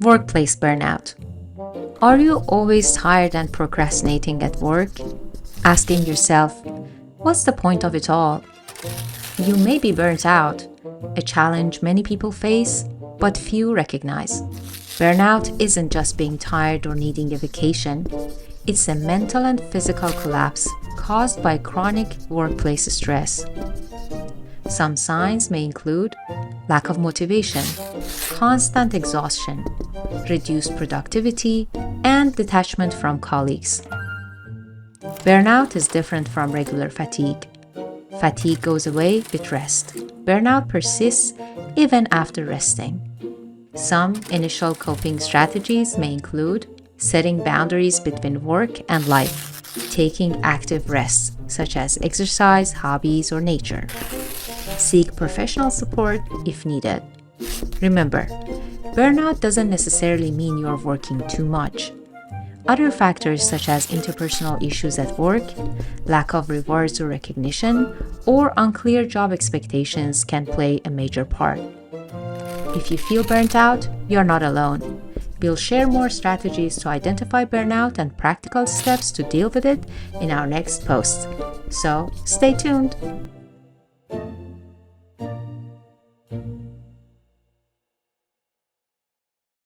Workplace burnout. Are you always tired and procrastinating at work? Asking yourself, what's the point of it all? You may be burnt out, a challenge many people face, but few recognize. Burnout isn't just being tired or needing a vacation, it's a mental and physical collapse caused by chronic workplace stress. Some signs may include lack of motivation, constant exhaustion, reduced productivity, and detachment from colleagues. Burnout is different from regular fatigue. Fatigue goes away with rest. Burnout persists even after resting. Some initial coping strategies may include setting boundaries between work and life, taking active rests such as exercise, hobbies, or nature. Seek professional support if needed. Remember, burnout doesn't necessarily mean you're working too much. Other factors such as interpersonal issues at work, lack of rewards or recognition, or unclear job expectations can play a major part. If you feel burnt out, you're not alone. We'll share more strategies to identify burnout and practical steps to deal with it in our next post. So, stay tuned!